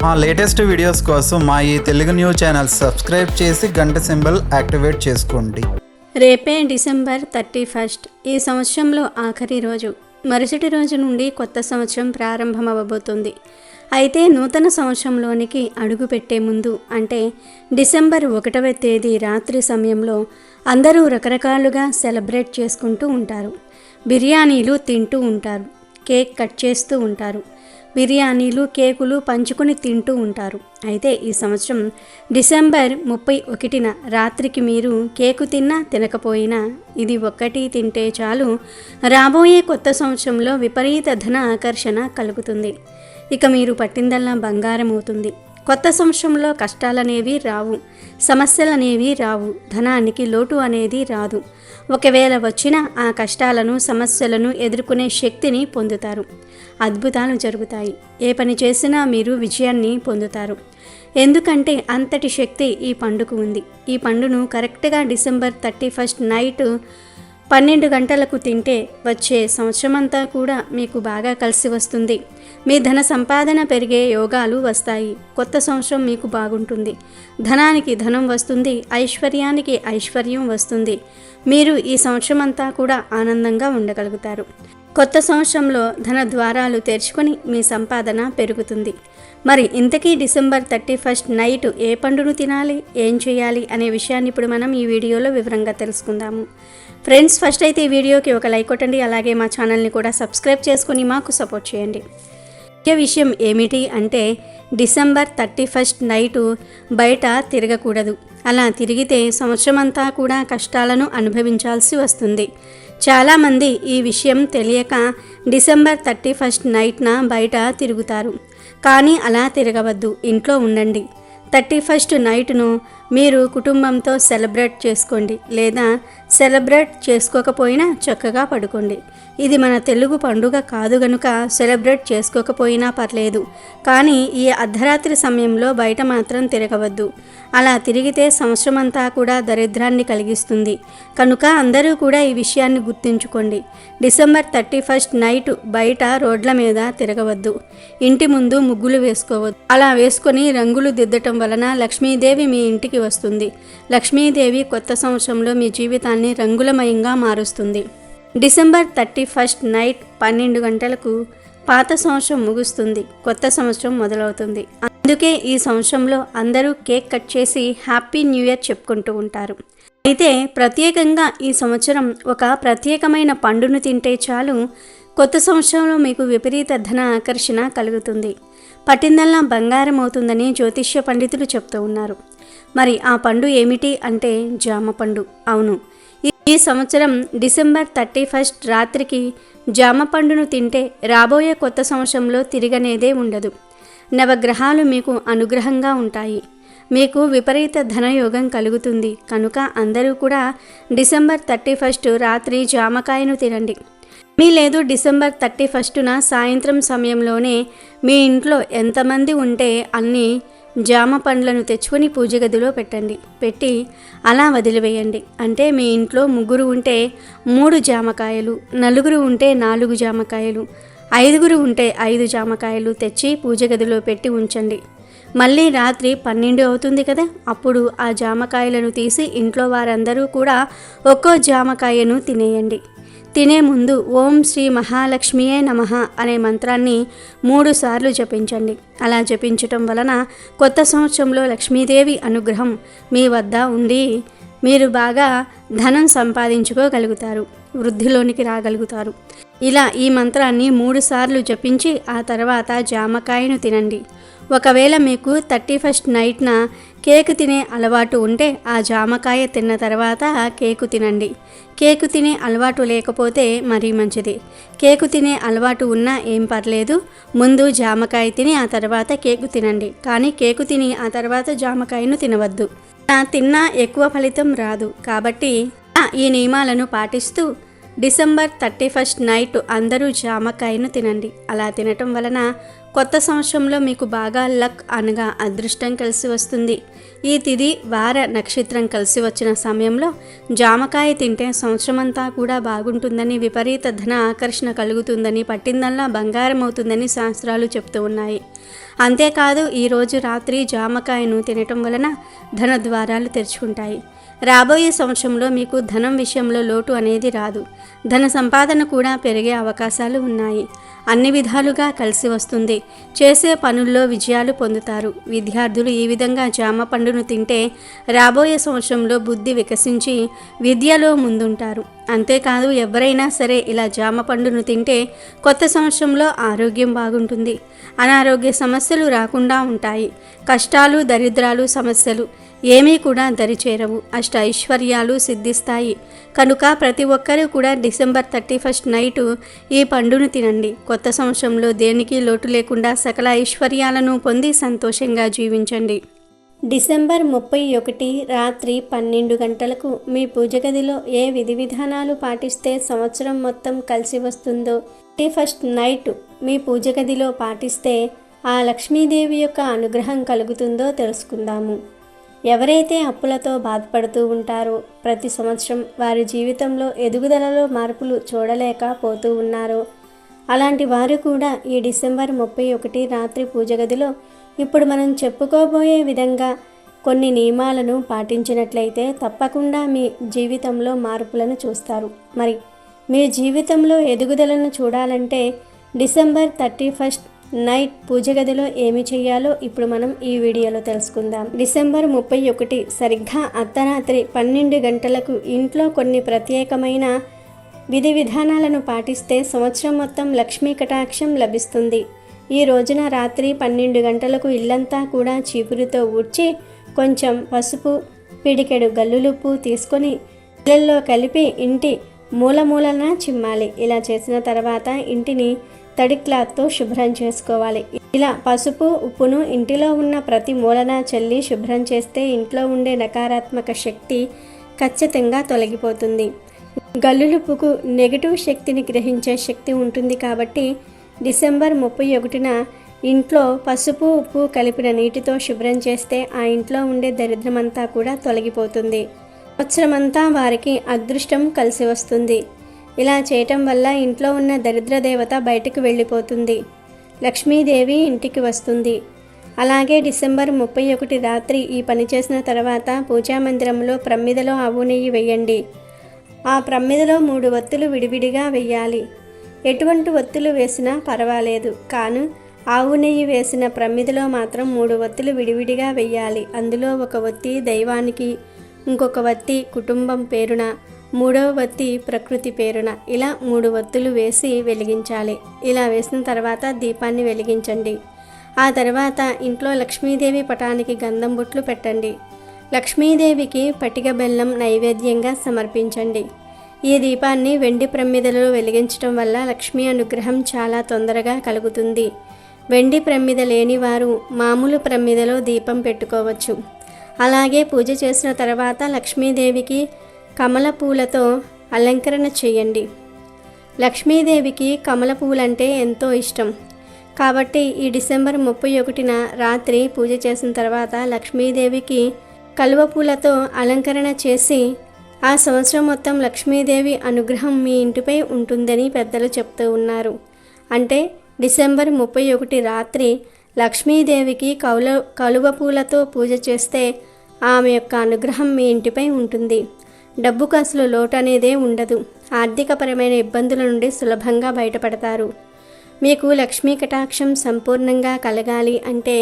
మా latest videos కోసం మా ఈ తెలుగు న్యూస్ ఛానల్ సబ్స్క్రైబ్ చేసి గంట సింబల్ యాక్టివేట్ చేసుకోండి. రేపే డిసెంబర్ 31. ఈ సంవత్సరంలో ఆఖరి రోజు. మరుసటి రోజు నుండి కొత్త సంవత్సరం ప్రారంభమవబోతుంది. అయితే నూతన సంవత్సరంలోనికి అడుగు పెట్టే ముందు అంటే డిసెంబర్ 1వ తేదీ రాత్రి సమయంలో అందరూ రకరకాలుగా సెలబ్రేట్ చేసుకుంటూ ఉంటారు. బిర్యానీలు తింటూ ఉంటారు, కేక్ కట్ చేస్తూ ఉంటారు, బిర్యానీలు కేకులు పంచుకొని తింటూ ఉంటారు. అయితే ఈ సంవత్సరం డిసెంబర్ 31న రాత్రికి మీరు కేకు తిన్నా తినకపోయినా ఇది ఒక్కటి తింటే చాలు రాబోయే కొత్త సంవత్సరంలో విపరీత ధన ఆకర్షణ కలుగుతుంది. ఇక మీరు పట్టిందల్లా బంగారం అవుతుంది. కొత్త సంవత్సరంలో కష్టాలనేవి రావు, సమస్యలనేవి రావు, ధనానికి లోటు అనేది రాదు. ఒకవేళ వచ్చినా ఆ కష్టాలను సమస్యలను ఎదుర్కొనే శక్తిని పొందుతారు. అద్భుతాలు జరుగుతాయి. ఏ పని చేసినా మీరు విజయాన్ని పొందుతారు. ఎందుకంటే అంతటి శక్తి ఈ పండుకు ఉంది. ఈ పండును కరెక్ట్గా డిసెంబర్ 31 నైట్ 12 గంటలకు తింటే వచ్చే సంవత్సరమంతా కూడా మీకు బాగా కలిసి వస్తుంది. మీ ధన సంపాదన పెరిగే యోగాలు వస్తాయి. కొత్త సంవత్సరం మీకు బాగుంటుంది. ధనానికి ధనం వస్తుంది, ఐశ్వర్యానికి ఐశ్వర్యం వస్తుంది. మీరు ఈ సంవత్సరం అంతా కూడా ఆనందంగా ఉండగలుగుతారు. కొత్త సంవత్సరంలో ధన ద్వారాలు తెరుచుకొని మీ సంపాదన పెరుగుతుంది. మరి ఇంతకీ డిసెంబర్ 31 నైట్ ఏ పండును తినాలి, ఏం చేయాలి అనే విషయాన్ని ఇప్పుడు మనం ఈ వీడియోలో వివరంగా తెలుసుకుందాము. ఫ్రెండ్స్, ఫస్ట్ అయితే ఈ వీడియోకి ఒక లైక్ కొట్టండి. అలాగే మా ఛానల్ని కూడా సబ్స్క్రైబ్ చేసుకొని మాకు సపోర్ట్ చేయండి. ముఖ్య విషయం ఏమిటి అంటే డిసెంబర్ 31 నైటు బయట తిరగకూడదు. అలా తిరిగితే సంవత్సరం అంతా కూడా కష్టాలను అనుభవించాల్సి వస్తుంది. చాలామంది ఈ విషయం తెలియక డిసెంబర్ 31 నైట్న బయట తిరుగుతారు. కానీ అలా తిరగవద్దు, ఇంట్లో ఉండండి. 31 నైట్ను మీరు కుటుంబంతో సెలబ్రేట్ చేసుకోండి, లేదా సెలబ్రేట్ చేసుకోకపోయినా చక్కగా పడుకోండి. ఇది మన తెలుగు పండుగ కాదు గనుక సెలబ్రేట్ చేసుకోకపోయినా పర్లేదు. కానీ ఈ అర్ధరాత్రి సమయంలో బయట మాత్రం తిరగవద్దు. అలా తిరిగితే సంవత్సరం అంతా కూడా దరిద్రాన్ని కలిగిస్తుంది. కనుక అందరూ కూడా ఈ విషయాన్ని గుర్తుంచుకోండి. డిసెంబర్ 31 నైట్ బయట రోడ్ల మీద తిరగవద్దు. ఇంటి ముందు ముగ్గులు వేసుకోవద్దు. అలా వేసుకొని రంగులు దిద్దటం వలన లక్ష్మీదేవి మీ ఇంటికి వస్తుంది. లక్ష్మీదేవి కొత్త సంవత్సరంలో మీ జీవితాన్ని రంగులమయంగా మారుస్తుంది. డిసెంబర్ 31 నైట్ 12 గంటలకు పాత సంవత్సరం ముగుస్తుంది, కొత్త సంవత్సరం మొదలవుతుంది. అందుకే ఈ సంవత్సరంలో అందరూ కేక్ కట్ చేసి హ్యాపీ న్యూ ఇయర్ చెప్పుకుంటూ ఉంటారు. అయితే ప్రత్యేకంగా ఈ సంవత్సరం ఒక ప్రత్యేకమైన పండును తింటే చాలు కొత్త సంవత్సరంలో మీకు విపరీత ధన ఆకర్షణ కలుగుతుంది. పట్టిందల్లా బంగారం అవుతుందని జ్యోతిష్య పండితులు చెప్తూ ఉన్నారు. మరి ఆ పండు ఏమిటి అంటే జామ పండు. అవును, ఈ సంవత్సరం డిసెంబర్ 31 రాత్రికి జామ పండును తింటే రాబోయే కొత్త సంవత్సరంలో తిరగనేదే ఉండదు. నవగ్రహాలు మీకు అనుగ్రహంగా ఉంటాయి. మీకు విపరీత ధనయోగం కలుగుతుంది. కనుక అందరూ కూడా డిసెంబర్ 31 రాత్రి జామకాయను తినండి. మీ లేదు డిసెంబర్ 31న సాయంత్రం సమయంలోనే మీ ఇంట్లో ఎంతమంది ఉంటే అన్ని జామ పండ్లను తెచ్చుకొని పూజ గదిలో పెట్టండి. పెట్టి అలా వదిలివేయండి. అంటే మీ ఇంట్లో 3 ఉంటే 3 జామకాయలు, 4 ఉంటే 4 జామకాయలు, 5 ఉంటే 5 జామకాయలు తెచ్చి పూజ గదిలో పెట్టి ఉంచండి. మళ్ళీ రాత్రి 12 అవుతుంది కదా, అప్పుడు ఆ జామకాయలను తీసి ఇంట్లో వారందరూ కూడా ఒక్కో జామకాయను తినేయండి. తినే ముందు ఓం శ్రీ మహాలక్ష్మియే నమః అనే మంత్రాన్ని 3 సార్లు జపించండి. అలా జపించటం వలన కొత్త సంవత్సరంలో లక్ష్మీదేవి అనుగ్రహం మీ వద్ద ఉండి మీరు బాగా ధనం సంపాదించుకోగలుగుతారు, వృద్ధిలోనికి రాగలుగుతారు. ఇలా ఈ మంత్రాన్ని 3 సార్లు జపించి ఆ తర్వాత జామకాయను తినండి. ఒకవేళ మీకు 31 నైట్న కేకు తినే అలవాటు ఉంటే ఆ జామకాయ తిన్న తర్వాత కేకు తినండి. కేకు తినే అలవాటు లేకపోతే మరీ మంచిది. కేకు తినే అలవాటు ఉన్నా ఏం పర్లేదు. ముందు జామకాయ తిని ఆ తర్వాత కేకు తినండి. కానీ కేకు తిని ఆ తర్వాత జామకాయను తినవద్దు. తిన్నా ఎక్కువ ఫలితం రాదు. కాబట్టి ఈ నియమాలను పాటిస్తూ డిసెంబర్ 31 నైట్ అందరూ జామకాయను తినండి. అలా తినటం వలన కొత్త సంవత్సరంలో మీకు బాగా లక్ అనగా అదృష్టం కలిసి వస్తుంది. ఈ తిథి వార నక్షత్రం కలిసి వచ్చిన సమయంలో జామకాయ తింటే సంవత్సరం అంతా కూడా బాగుంటుందని, విపరీత ధన ఆకర్షణ కలుగుతుందని, పట్టిందల్లా బంగారం అవుతుందని శాస్త్రాలు చెప్తూ ఉన్నాయి. అంతేకాదు ఈరోజు రాత్రి జామకాయను తినటం వలన ధన ద్వారాలు తెరుచుకుంటాయి. రాబోయే సంవత్సరంలో మీకు ధనం విషయంలో లోటు అనేది రాదు. ధన సంపాదన కూడా పెరిగే అవకాశాలు ఉన్నాయి. అన్ని విధాలుగా కలిసి వస్తుంది. చేసే పనుల్లో విజయాలు పొందుతారు. విద్యార్థులు ఈ విధంగా జామ పండును తింటే రాబోయే సంవత్సరంలో బుద్ధి వికసించి విద్యలో ముందుంటారు. అంతేకాదు ఎవరైనా సరే ఇలా జామ పండును తింటే కొత్త సంవత్సరంలో ఆరోగ్యం బాగుంటుంది. అనారోగ్య సమస్యలు రాకుండా ఉంటాయి. కష్టాలు, దరిద్రాలు, సమస్యలు ఏమీ కూడా దరిచేరవు. అష్ట ఐశ్వర్యాలు సిద్ధిస్తాయి. కనుక ప్రతి ఒక్కరూ కూడా డిసెంబర్ 31 నైటు ఈ పండును తినండి. కొత్త సంవత్సరంలో దేనికి లోటు లేకుండా సకల ఐశ్వర్యాలను పొంది సంతోషంగా జీవించండి. డిసెంబర్ 31 రాత్రి 12 గంటలకు మీ పూజ గదిలో ఏ విధి విధానాలు పాటిస్తే సంవత్సరం మొత్తం కలిసి వస్తుందో, 31 నైట్ మీ పూజ గదిలో పాటిస్తే ఆ లక్ష్మీదేవి యొక్క అనుగ్రహం కలుగుతుందో తెలుసుకుందాము. ఎవరైతే అప్పులతో బాధపడుతూ ఉంటారో, ప్రతి సంవత్సరం వారి జీవితంలో ఎదుగుదలలో మార్పులు చూడలేకపోతూ ఉన్నారో, అలాంటి వారు కూడా ఈ డిసెంబర్ 31 రాత్రి పూజ గదిలో ఇప్పుడు మనం చెప్పుకోబోయే విధంగా కొన్ని నియమాలను పాటించినట్లయితే తప్పకుండా మీ జీవితంలో మార్పులను చూస్తారు. మరి మీ జీవితంలో ఎదుగుదలను చూడాలంటే డిసెంబర్ 31 నైట్ పూజ గదిలో ఏమి చేయాలో ఇప్పుడు మనం ఈ వీడియోలో తెలుసుకుందాం. డిసెంబర్ 31 సరిగ్గా అర్ధరాత్రి 12 గంటలకు ఇంట్లో కొన్ని ప్రత్యేకమైన విధి విధానాలను పాటిస్తే సంవత్సరం మొత్తం లక్ష్మీ కటాక్షం లభిస్తుంది. ఈ రోజున రాత్రి 12 గంటలకు ఇల్లంతా కూడా చీపురుతో ఊడ్చి కొంచెం పసుపు, పిడికెడు గల్లులుప్పు తీసుకొని ఇళ్ళల్లో కలిపి ఇంటి మూలమూలన చిమ్మాలి. ఇలా చేసిన తర్వాత ఇంటిని తడి క్లాత్తో శుభ్రం చేసుకోవాలి. ఇలా పసుపు, ఉప్పును ఇంటిలో ఉన్న ప్రతి మూలన చల్లి శుభ్రం చేస్తే ఇంట్లో ఉండే నకారాత్మక శక్తి ఖచ్చితంగా తొలగిపోతుంది. గల్లులుప్పుకు నెగిటివ్ శక్తిని గ్రహించే శక్తి ఉంటుంది కాబట్టి డిసెంబర్ 31న ఇంట్లో పసుపు, ఉప్పు కలిపిన నీటితో శుభ్రం చేస్తే ఆ ఇంట్లో ఉండే దరిద్రమంతా కూడా తొలగిపోతుంది. సంవత్సరమంతా వారికి అదృష్టం కలిసి వస్తుంది. ఇలా చేయటం వల్ల ఇంట్లో ఉన్న దరిద్ర దేవత బయటకు వెళ్ళిపోతుంది. లక్ష్మీదేవి ఇంటికి వస్తుంది. అలాగే డిసెంబర్ 31 రాత్రి ఈ పని చేసిన తర్వాత పూజా మందిరంలో ప్రమ్మిదలో ఆవు నెయ్యి వేయండి. ఆ ప్రమ్మిదలో 3 ఒత్తులు విడివిడిగా వేయాలి. ఎటువంటి ఒత్తులు వేసినా పర్వాలేదు, కానీ ఆవు నెయ్యి వేసిన ప్రమ్మిదలో మాత్రం 3 ఒత్తులు విడివిడిగా వేయాలి. అందులో ఒక ఒత్తి దైవానికి, ఇంకొక ఒత్తి కుటుంబం పేరున, 3వ ఒత్తి ప్రకృతి పేరున, ఇలా 3 ఒత్తులు వేసి వెలిగించాలి. ఇలా వేసిన తర్వాత దీపాన్ని వెలిగించండి. ఆ తర్వాత ఇంట్లో లక్ష్మీదేవి పటానికి గంధం బొట్లు పెట్టండి. లక్ష్మీదేవికి పటిక బెల్లం నైవేద్యంగా సమర్పించండి. ఈ దీపాన్ని వెండి ప్రమిదలో వెలిగించడం వల్ల లక్ష్మీ అనుగ్రహం చాలా తొందరగా కలుగుతుంది. వెండి ప్రమిద లేని వారు మామూలు ప్రమిదలో దీపం పెట్టుకోవచ్చు. అలాగే పూజ చేసిన తర్వాత లక్ష్మీదేవికి కమల పూలతో అలంకరణ చేయండి. లక్ష్మీదేవికి కమల పూలంటే ఎంతో ఇష్టం కాబట్టి ఈ డిసెంబర్ 31న రాత్రి పూజ చేసిన తర్వాత లక్ష్మీదేవికి కలువ పూలతో అలంకరణ చేసి ఆ సంవత్సరం మొత్తం లక్ష్మీదేవి అనుగ్రహం మీ ఇంటిపై ఉంటుందని పెద్దలు చెప్తూ ఉన్నారు. అంటే డిసెంబర్ 31 రాత్రి లక్ష్మీదేవికి కలువ పూలతో పూజ చేస్తే ఆమె యొక్క అనుగ్రహం మీ ఇంటిపై ఉంటుంది. డబ్బుకు అసలు లోటు అనేదే ఉండదు. ఆర్థికపరమైన ఇబ్బందుల నుండి సులభంగా బయటపడతారు. మీకు లక్ష్మీ కటాక్షం సంపూర్ణంగా కలగాలి అంటే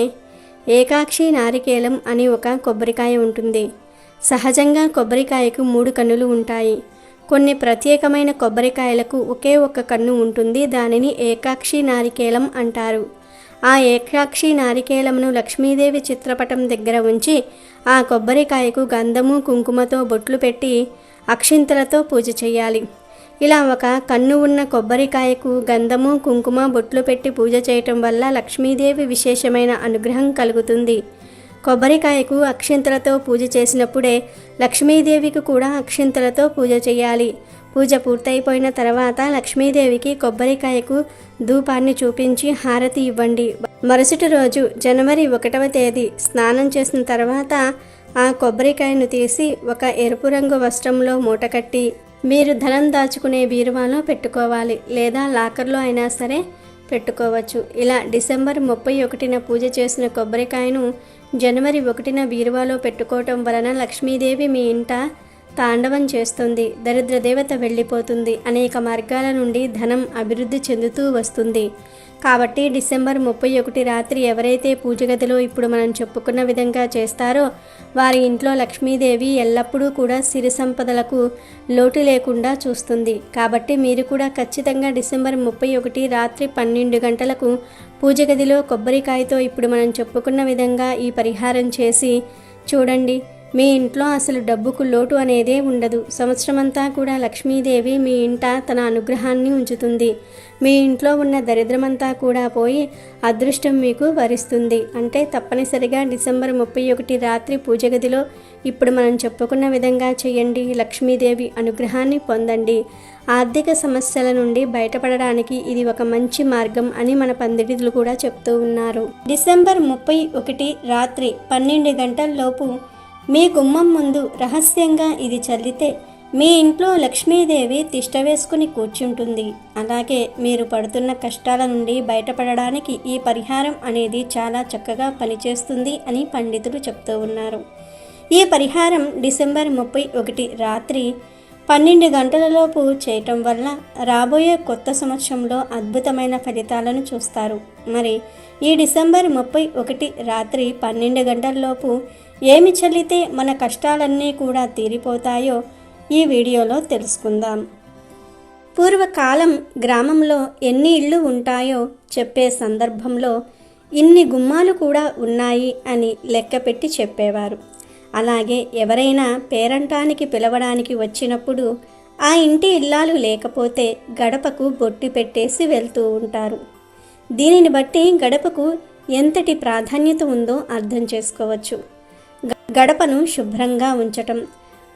ఏకాక్షి నారికేలం అని ఒక కొబ్బరికాయ ఉంటుంది. సహజంగా కొబ్బరికాయకు 3 కన్నులు ఉంటాయి. కొన్ని ప్రత్యేకమైన కొబ్బరికాయలకు ఒకే ఒక కన్ను ఉంటుంది. దానిని ఏకాక్షి నారికేలం అంటారు. ఆ ఏకాక్షి నారికేలంను లక్ష్మీదేవి చిత్రపటం దగ్గర ఉంచి ఆ కొబ్బరికాయకు గంధము, కుంకుమతో బొట్లు పెట్టి అక్షింతలతో పూజ చేయాలి. ఇలా ఒక కన్ను ఉన్న కొబ్బరికాయకు గంధము, కుంకుమ బొట్లు పెట్టి పూజ చేయటం వల్ల లక్ష్మీదేవి విశేషమైన అనుగ్రహం కలుగుతుంది. కొబ్బరికాయకు అక్షింతలతో పూజ చేసినప్పుడే లక్ష్మీదేవికి కూడా అక్షింతలతో పూజ చేయాలి. పూజ పూర్తయిపోయిన తర్వాత లక్ష్మీదేవికి కొబ్బరికాయకు ధూపాన్ని చూపించి హారతి ఇవ్వండి. మరుసటి రోజు జనవరి 1వ తేదీ స్నానం చేసిన తర్వాత ఆ కొబ్బరికాయను తీసి ఒక ఎరుపు రంగు వస్త్రంలో మూటకట్టి మీరు ధనం దాచుకునే బీరువాలో పెట్టుకోవాలి, లేదా లాకర్లో అయినా సరే పెట్టుకోవచ్చు. ఇలా డిసెంబర్ 31న పూజ చేసిన కొబ్బరికాయను జనవరి 1న బీరువాలో పెట్టుకోవటం వలన లక్ష్మీదేవి మీ ఇంట తాండవం చేస్తుంది, దరిద్ర దేవత వెళ్ళిపోతుంది, అనేక మార్గాల నుండి ధనం అభివృద్ధి చెందుతూ వస్తుంది. కాబట్టి డిసెంబర్ 31 రాత్రి ఎవరైతే పూజ గదిలో ఇప్పుడు మనం చెప్పుకున్న విధంగా చేస్తారో వారి ఇంట్లో లక్ష్మీదేవి ఎల్లప్పుడూ కూడా సిరి సంపదలకు లోటు లేకుండా చూస్తుంది. కాబట్టి మీరు కూడా ఖచ్చితంగా డిసెంబర్ 31 రాత్రి 12 గంటలకు పూజ గదిలో కొబ్బరికాయతో ఇప్పుడు మనం చెప్పుకున్న విధంగా ఈ పరిహారం చేసి చూడండి. మీ ఇంట్లో అసలు డబ్బుకు లోటు అనేదే ఉండదు. సంవత్సరమంతా కూడా లక్ష్మీదేవి మీ ఇంట తన అనుగ్రహాన్ని ఉంచుతుంది. మీ ఇంట్లో ఉన్న దరిద్రమంతా కూడా పోయి అదృష్టం మీకు వరిస్తుంది. అంటే తప్పనిసరిగా డిసెంబర్ 31 రాత్రి పూజ గదిలో ఇప్పుడు మనం చెప్పుకున్న విధంగా చేయండి. లక్ష్మీదేవి అనుగ్రహాన్ని పొందండి. ఆర్థిక సమస్యల నుండి బయటపడడానికి ఇది ఒక మంచి మార్గం అని మన పండితులు కూడా చెప్తూ ఉన్నారు. డిసెంబర్ 31 రాత్రి 12 గంటల్లోపు మీ గుమ్మం ముందు రహస్యంగా ఇది చల్లితే మీ ఇంట్లో లక్ష్మీదేవి తిష్ట వేసుకుని కూర్చుంటుంది. అలాగే మీరు పడుతున్న కష్టాల నుండి బయటపడడానికి ఈ పరిహారం అనేది చాలా చక్కగా పనిచేస్తుంది అని పండితులు చెప్తూ ఉన్నారు. ఈ పరిహారం డిసెంబర్ 31 రాత్రి 12 గంటలలోపు చేయటం వల్ల రాబోయే కొత్త సంవత్సరంలో అద్భుతమైన ఫలితాలను చూస్తారు. మరి ఈ డిసెంబర్ 31 రాత్రి 12 గంటలలోపు ఏమి చల్లితే మన కష్టాలన్నీ కూడా తీరిపోతాయో ఈ వీడియోలో తెలుసుకుందాం. పూర్వకాలం గ్రామంలో ఎన్ని ఇళ్ళు ఉంటాయో చెప్పే సందర్భంలో ఇన్ని గుమ్మాలు కూడా ఉన్నాయి అని లెక్కపెట్టి చెప్పేవారు. అలాగే ఎవరైనా పేరంటానికి పిలవడానికి వచ్చినప్పుడు ఆ ఇంటి ఇల్లాలు లేకపోతే గడపకు బొట్టు పెట్టేసి వెళ్తూ ఉంటారు. దీనిని బట్టి గడపకు ఎంతటి ప్రాధాన్యత ఉందో అర్థం చేసుకోవచ్చు. గడపను శుభ్రంగా ఉంచటం,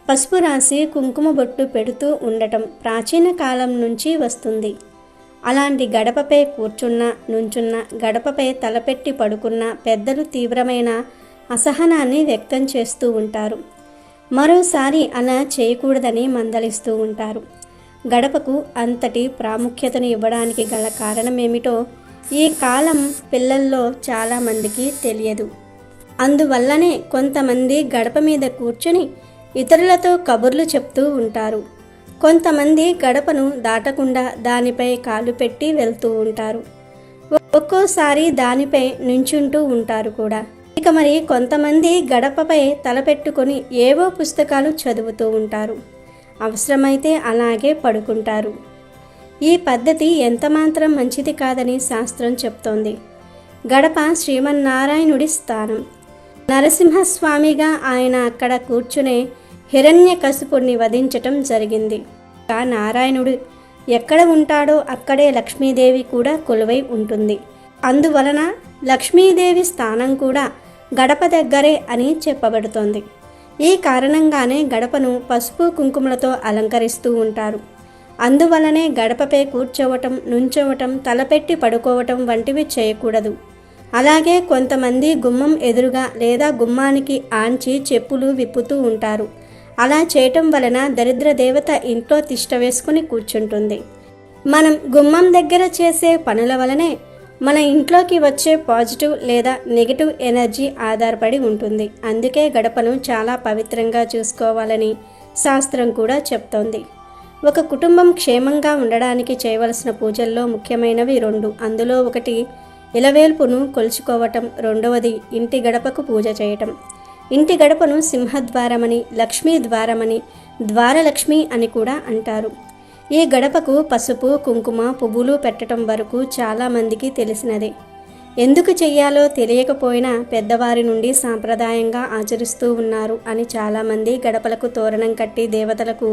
పసుపు రాసి కుంకుమ బొట్టు పెడుతూ ఉండటం ప్రాచీన కాలం నుంచి వస్తుంది. అలాంటి గడపపై కూర్చున్నా నుంచున్నా, గడపపై తలపెట్టి పడుకున్న పెద్దలు తీవ్రమైన అసహనాన్ని వ్యక్తం చేస్తూ ఉంటారు. మరోసారి అలా చేయకూడదని మందలిస్తూ ఉంటారు. గడపకు అంతటి ప్రాముఖ్యతను ఇవ్వడానికి గల కారణమేమిటో ఈ కాలం పిల్లల్లో చాలామందికి తెలియదు. అందువల్లనే కొంతమంది గడప మీద కూర్చుని ఇతరులతో కబుర్లు చెప్తూ ఉంటారు. కొంతమంది గడపను దాటకుండా దానిపై కాలు పెట్టి వెళ్తూ ఉంటారు. ఒక్కోసారి దానిపై నుంచుంటూ ఉంటారు కూడా. ఇక మరి కొంతమంది గడపపై తలపెట్టుకొని ఏవో పుస్తకాలు చదువుతూ ఉంటారు. అవసరమైతే అలాగే పడుకుంటారు. ఈ పద్ధతి ఎంతమాత్రం మంచిది కాదని శాస్త్రం చెప్తోంది. గడప శ్రీమన్నారాయణుడి స్థానం. నరసింహస్వామిగా ఆయన అక్కడ కూర్చునే హిరణ్యకశిపుణ్ణి వధించటం జరిగింది. నారాయణుడు ఎక్కడ ఉంటాడో అక్కడే లక్ష్మీదేవి కూడా కొలువై ఉంటుంది. అందువలన లక్ష్మీదేవి స్థానం కూడా గడప దగ్గరే అని చెప్పబడుతోంది. ఈ కారణంగానే గడపను పసుపు కుంకుమలతో అలంకరిస్తూ ఉంటారు. అందువలనే గడపపై కూర్చోవటం, నుంచోవటం, తలపెట్టి పడుకోవటం వంటివి చేయకూడదు. అలాగే కొంతమంది గుమ్మం ఎదురుగా లేదా గుమ్మానికి ఆంచి చెప్పులు విప్పుతూ ఉంటారు. అలా చేయటం వలన దరిద్ర దేవత ఇంట్లో తిష్ట వేసుకుని కూర్చుంటుంది. మనం గుమ్మం దగ్గర చేసే పనుల వలనే మన ఇంట్లోకి వచ్చే పాజిటివ్ లేదా నెగిటివ్ ఎనర్జీ ఆధారపడి ఉంటుంది. అందుకే గడపను చాలా పవిత్రంగా చూసుకోవాలని శాస్త్రం కూడా చెప్తోంది. ఒక కుటుంబం క్షేమంగా ఉండడానికి చేయవలసిన పూజల్లో ముఖ్యమైనవి 2. అందులో ఒకటి ఇలవేల్పును కొలుచుకోవటం, రెండవది ఇంటి గడపకు పూజ చేయటం. ఇంటి గడపను సింహద్వారమని, లక్ష్మీ ద్వారమని, ద్వారలక్ష్మి అని కూడా అంటారు. ఈ గడపకు పసుపు, కుంకుమ, పువ్వులు పెట్టడం వరకు చాలామందికి తెలిసినదే. ఎందుకు చెయ్యాలో తెలియకపోయినా పెద్దవారి నుండి సాంప్రదాయంగా ఆచరిస్తూ ఉన్నారు అని చాలామంది గడపలకు తోరణం కట్టి దేవతలకు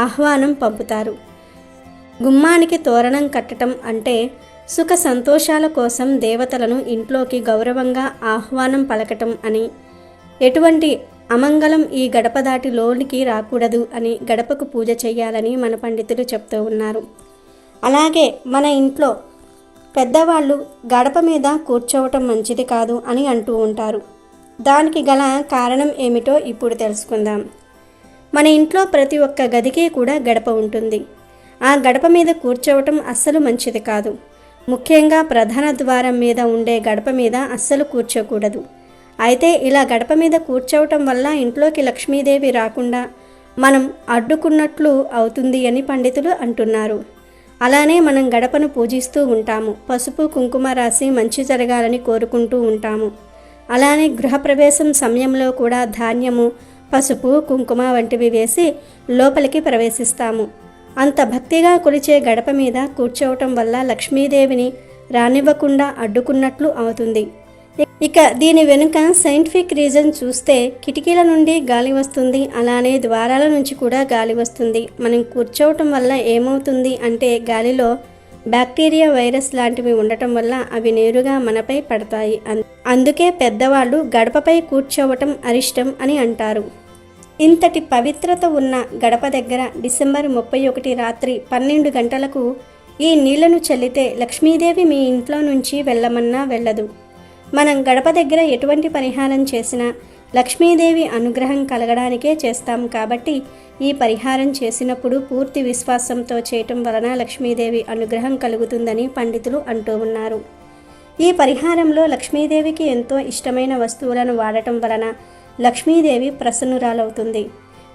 ఆహ్వానం పంపుతారు. గుమ్మానికి తోరణం కట్టడం అంటే సుఖ సంతోషాల కోసం దేవతలను ఇంట్లోకి గౌరవంగా ఆహ్వానం పలకటం అని. ఎటువంటి అమంగళం ఈ గడప దాటి లోనికి రాకూడదు అని గడపకు పూజ చేయాలని మన పండితులు చెప్తూ ఉన్నారు. అలాగే మన ఇంట్లో పెద్దవాళ్ళు గడప మీద కూర్చోవటం మంచిది కాదు అని అంటూ ఉంటారు. దానికి గల కారణం ఏమిటో ఇప్పుడు తెలుసుకుందాం. మన ఇంట్లో ప్రతి ఒక్క గదికి కూడా గడప ఉంటుంది. ఆ గడప మీద కూర్చోవటం అస్సలు మంచిది కాదు. ముఖ్యంగా ప్రధాన ద్వారం మీద ఉండే గడప మీద అస్సలు కూర్చోకూడదు. అయితే ఇలా గడప మీద కూర్చోవటం వల్ల ఇంట్లోకి లక్ష్మీదేవి రాకుండా మనం అడ్డుకున్నట్లు అవుతుంది అని పండితులు అంటున్నారు. అలానే మనం గడపను పూజిస్తూ ఉంటాము. పసుపు కుంకుమ రాసి మంచి జరగాలని కోరుకుంటూ ఉంటాము. అలానే గృహప్రవేశం సమయంలో కూడా ధాన్యము, పసుపు కుంకుమ వంటివి వేసి లోపలికి ప్రవేశిస్తాము. అంత భక్తిగా కొలిచే గడప మీద కూర్చోవటం వల్ల లక్ష్మీదేవిని రానివ్వకుండా అడ్డుకున్నట్లు అవుతుంది. ఇక దీని వెనుక సైంటిఫిక్ రీజన్ చూస్తే కిటికీల నుండి గాలి వస్తుంది, అలానే ద్వారాల నుంచి కూడా గాలి వస్తుంది. మనం కూర్చోవటం వల్ల ఏమవుతుంది అంటే గాలిలో బ్యాక్టీరియా, వైరస్ లాంటివి ఉండటం వల్ల అవి నేరుగా మనపై పడతాయి. అందుకే పెద్దవాళ్ళు గడపపై కూర్చోవటం అరిష్టం అని అంటారు. ఇంతటి పవిత్రత ఉన్న గడప దగ్గర డిసెంబర్ 31 రాత్రి 12 గంటలకు ఈ నీళ్లను చల్లితే లక్ష్మీదేవి మీ ఇంట్లో నుంచి వెళ్ళమన్నా వెళ్ళదు. మనం గడప దగ్గర ఎటువంటి పరిహారం చేసినా లక్ష్మీదేవి అనుగ్రహం కలగడానికే చేస్తాం కాబట్టి ఈ పరిహారం చేసినప్పుడు పూర్తి విశ్వాసంతో చేయటం వలన లక్ష్మీదేవి అనుగ్రహం కలుగుతుందని పండితులు అంటూ ఉన్నారు. ఈ పరిహారంలో లక్ష్మీదేవికి ఎంతో ఇష్టమైన వస్తువులను వాడటం వలన లక్ష్మీదేవి ప్రసన్నురాలవుతుంది.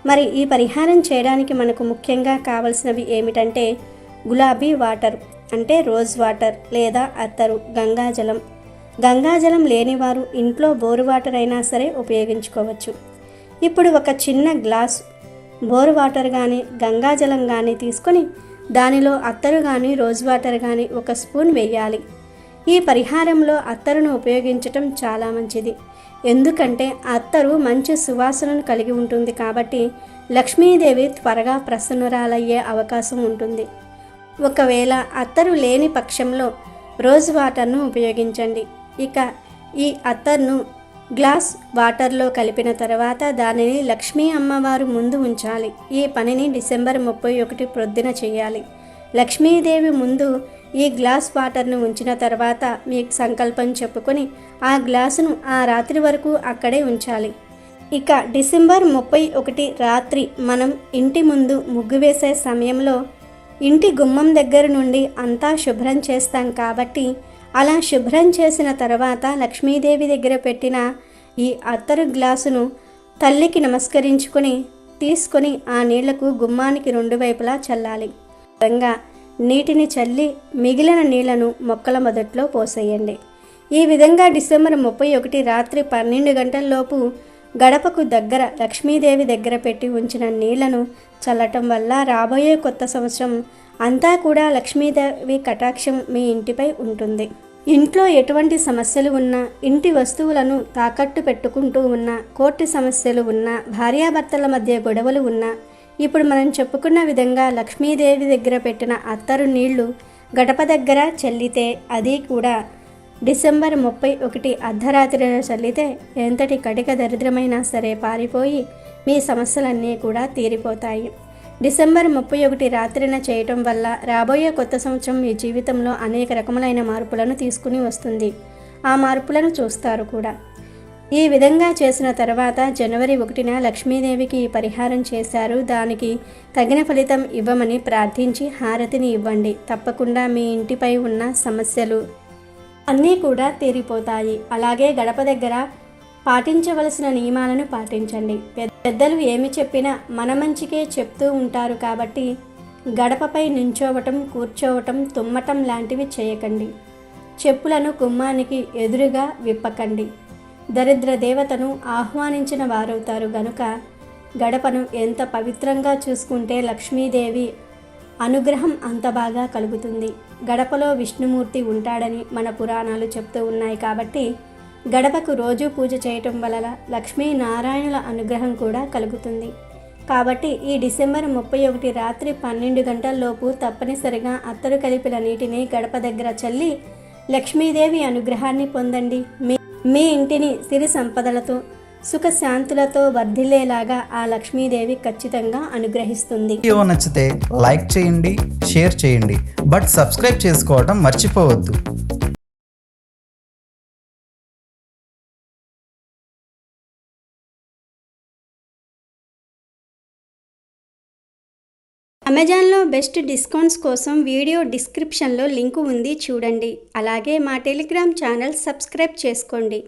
మరి ఈ పరిహారం చేయడానికి మనకు ముఖ్యంగా కావలసినవి ఏమిటంటే గులాబీ వాటర్ అంటే రోజ్ వాటర్ లేదా అత్తరు, గంగాజలం. గంగాజలం లేనివారు ఇంట్లో బోరు వాటర్ అయినా సరే ఉపయోగించుకోవచ్చు. ఇప్పుడు ఒక చిన్న గ్లాస్ బోరు వాటర్ కానీ గంగాజలం కానీ తీసుకొని దానిలో అత్తరు కానీ రోజ్ వాటర్ కానీ 1 స్పూన్ వేయాలి. ఈ పరిహారంలో అత్తరును ఉపయోగించటం చాలా మంచిది. ఎందుకంటే అత్తరు మంచి సువాసనను కలిగి ఉంటుంది కాబట్టి లక్ష్మీదేవి త్వరగా ప్రసన్నురాలయ్యే అవకాశం ఉంటుంది. ఒకవేళ అత్తరు లేని పక్షంలో రోజ్ వాటర్ను ఉపయోగించండి. ఇక ఈ అత్తర్ను గ్లాస్ వాటర్లో కలిపిన తర్వాత దానిని లక్ష్మీ అమ్మవారు ముందు ఉంచాలి. ఈ పనిని డిసెంబర్ 31 ప్రొద్దున చేయాలి. లక్ష్మీదేవి ముందు ఈ గ్లాస్ వాటర్ను ఉంచిన తర్వాత మీ సంకల్పం చెప్పుకొని ఆ గ్లాసును ఆ రాత్రి వరకు అక్కడే ఉంచాలి. ఇక డిసెంబర్ 31 రాత్రి మనం ఇంటి ముందు ముగ్గు వేసే సమయంలో ఇంటి గుమ్మం దగ్గర నుండి అంతా శుభ్రం చేస్తాం కాబట్టి అలా శుభ్రం చేసిన తర్వాత లక్ష్మీదేవి దగ్గర పెట్టిన ఈ అత్తరు గ్లాసును తల్లికి నమస్కరించుకొని తీసుకొని ఆ నీళ్లకు గుమ్మానికి 2 వైపులా చల్లాలి. విధంగా నీటిని చల్లి మిగిలిన నీళ్లను మొక్కల మొదట్లో పోసేయండి. ఈ విధంగా డిసెంబర్ 31 రాత్రి 12 గంటల్లోపు గడపకు దగ్గర లక్ష్మీదేవి దగ్గర పెట్టి ఉంచిన నీళ్లను చల్లటం వల్ల రాబోయే కొత్త సంవత్సరం అంతా కూడా లక్ష్మీదేవి కటాక్షం మీ ఇంటిపై ఉంటుంది. ఇంట్లో ఎటువంటి సమస్యలు ఉన్నా, ఇంటి వస్తువులను తాకట్టు పెట్టుకుంటూ ఉన్నా, కోర్టు సమస్యలు ఉన్నా, భార్యాభర్తల మధ్య గొడవలు ఉన్నా, ఇప్పుడు మనం చెప్పుకున్న విధంగా లక్ష్మీదేవి దగ్గర పెట్టిన అత్తరు నీళ్లు గడప దగ్గర చల్లితే, అది కూడా డిసెంబర్ 31 అర్ధరాత్రిలో చల్లితే ఎంతటి కటిక దరిద్రమైనా సరే పారిపోయి మీ సమస్యలన్నీ కూడా తీరిపోతాయి. డిసెంబర్ 31 రాత్రిన చేయటం వల్ల రాబోయే కొత్త సంవత్సరం మీ జీవితంలో అనేక రకములైన మార్పులను తీసుకుని వస్తుంది. ఆ మార్పులను చూస్తారు కూడా. ఈ విధంగా చేసిన తర్వాత జనవరి 1న లక్ష్మీదేవికి ఈ పరిహారం చేశారు. దానికి తగిన ఫలితం ఇవ్వమని ప్రార్థించి హారతిని ఇవ్వండి. తప్పకుండా మీ ఇంటిపై ఉన్న సమస్యలు అన్నీ కూడా తీరిపోతాయి. అలాగే గడప దగ్గర పాటించవలసిన నియమాలను పాటించండి. పెద్దలు ఏమి చెప్పినా మన మంచికే చెప్తూ ఉంటారు కాబట్టి గడపపై నించోవటం, కూర్చోవటం, తుమ్మటం లాంటివి చేయకండి. చెప్పులను గుమ్మానికి ఎదురుగా విప్పకండి. దరిద్ర దేవతను ఆహ్వానించిన వారవుతారు గనుక గడపను ఎంత పవిత్రంగా చూసుకుంటే లక్ష్మీదేవి అనుగ్రహం అంత బాగా కలుగుతుంది. గడపలో విష్ణుమూర్తి ఉంటాడని మన పురాణాలు చెప్తూ ఉన్నాయి కాబట్టి గడపకు రోజు పూజ చేయటం వలన లక్ష్మీనారాయణుల అనుగ్రహం కూడా కలుగుతుంది. కాబట్టి ఈ డిసెంబర్ 31 రాత్రి 12 గంటల్లోపు తప్పనిసరిగా అత్తరు కలిపిన నీటిని గడప దగ్గర చల్లి లక్ష్మీదేవి అనుగ్రహాన్ని పొందండి. మీ ఇంటిని సిరి సంపదలతో సుఖశాంతులతో వర్ధిల్లేలాగా ఆ లక్ష్మీదేవి ఖచ్చితంగా అనుగ్రహిస్తుంది. వీడియో నచ్చితే లైక్ చేయండి, షేర్ చేయండి, బట్ సబ్స్క్రైబ్ చేసుకోవడం మర్చిపోవద్దు. అమెజాన్లో బెస్ట్ డిస్కౌంట్స్ కోసం వీడియో డిస్క్రిప్షన్లో లింకు ఉంది చూడండి. అలాగే మా టెలిగ్రామ్ ఛానల్ సబ్స్క్రైబ్ చేసుకోండి.